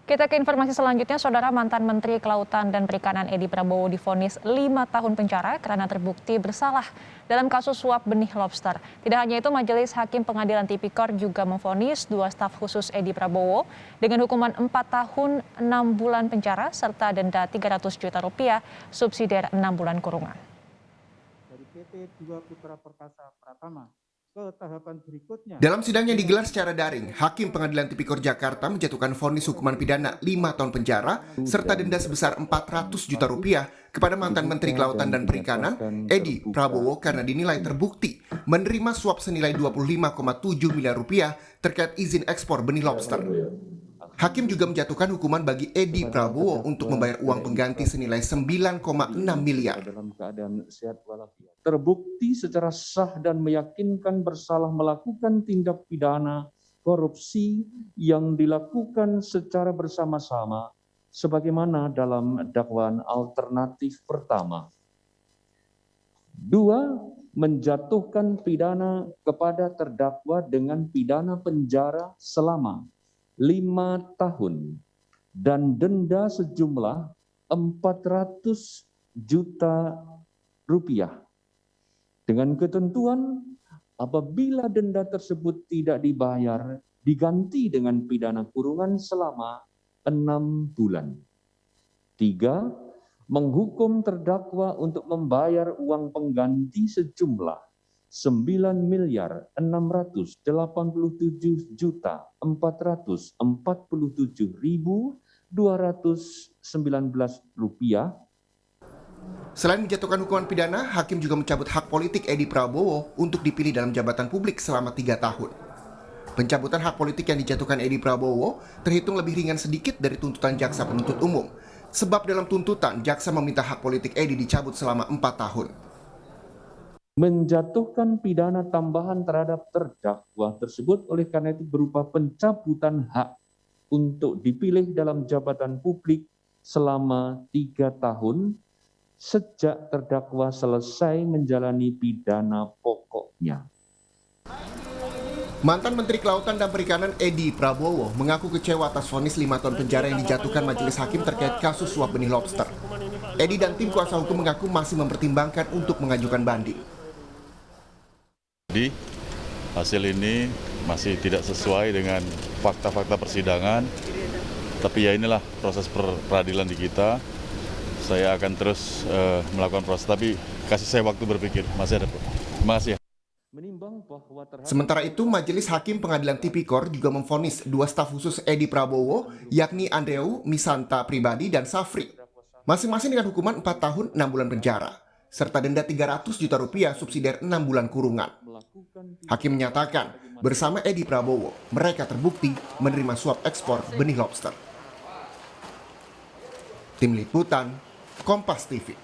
Kita ke informasi selanjutnya, Saudara. Mantan Menteri Kelautan dan Perikanan Edi Prabowo divonis 5 tahun penjara karena terbukti bersalah dalam kasus suap benih lobster. Tidak hanya itu, Majelis Hakim Pengadilan Tipikor juga memvonis 2 staf khusus Edi Prabowo dengan hukuman 4 tahun 6 bulan penjara serta denda 300 juta rupiah, subsidiar 6 bulan kurungan. Dari PT Dua Putra Perkasa Pratama ke tahapan berikutnya. Dalam sidang yang digelar secara daring, Hakim Pengadilan Tipikor Jakarta menjatuhkan vonis hukuman pidana 5 tahun penjara serta denda sebesar 400 juta rupiah kepada mantan Menteri Kelautan dan Perikanan Edi Prabowo karena dinilai terbukti menerima suap senilai 25,7 miliar rupiah terkait izin ekspor benih lobster. Hakim juga menjatuhkan hukuman bagi Edi Prabowo untuk membayar uang pengganti senilai 9,6 miliar. Dalam keadaan sehat walafiat. Terbukti secara sah dan meyakinkan bersalah melakukan tindak pidana korupsi yang dilakukan secara bersama-sama sebagaimana dalam dakwaan alternatif pertama. 2. Menjatuhkan pidana kepada terdakwa dengan pidana penjara selama 5 tahun dan denda sejumlah 400 juta rupiah. Dengan ketentuan apabila denda tersebut tidak dibayar, diganti dengan pidana kurungan selama 6 bulan. 3. Menghukum terdakwa untuk membayar uang pengganti sejumlah 9.447.447.219 rupiah. Selain menjatuhkan hukuman pidana, Hakim juga mencabut hak politik Edi Prabowo untuk dipilih dalam jabatan publik selama 3 tahun. Pencabutan hak politik yang dijatuhkan Edi Prabowo terhitung lebih ringan sedikit dari tuntutan jaksa penuntut umum. Sebab dalam tuntutan, jaksa meminta hak politik Edi dicabut selama 4 tahun. Menjatuhkan pidana tambahan terhadap terdakwa tersebut oleh karena itu berupa pencabutan hak untuk dipilih dalam jabatan publik selama 3 tahun sejak terdakwa selesai menjalani pidana pokoknya. Mantan Menteri Kelautan dan Perikanan Edi Prabowo mengaku kecewa atas vonis 5 tahun penjara yang dijatuhkan majelis hakim terkait kasus suap benih lobster. Edi dan tim kuasa hukum mengaku masih mempertimbangkan untuk mengajukan banding. Jadi hasil ini masih tidak sesuai dengan fakta-fakta persidangan, tapi ya inilah proses peradilan di kita. Saya akan terus melakukan proses, tapi kasih saya waktu berpikir, masih ada. Terima kasih. Sementara itu, Majelis Hakim Pengadilan Tipikor juga memvonis 2 staf khusus Edi Prabowo, yakni Andreu Misanta Pribadi dan Safri, masing-masing dengan hukuman 4 tahun 6 bulan penjara, serta denda 300 juta rupiah subsidiar 6 bulan kurungan. Hakim menyatakan, bersama Edi Prabowo, mereka terbukti menerima suap ekspor benih lobster. Tim Liputan, Kompas TV.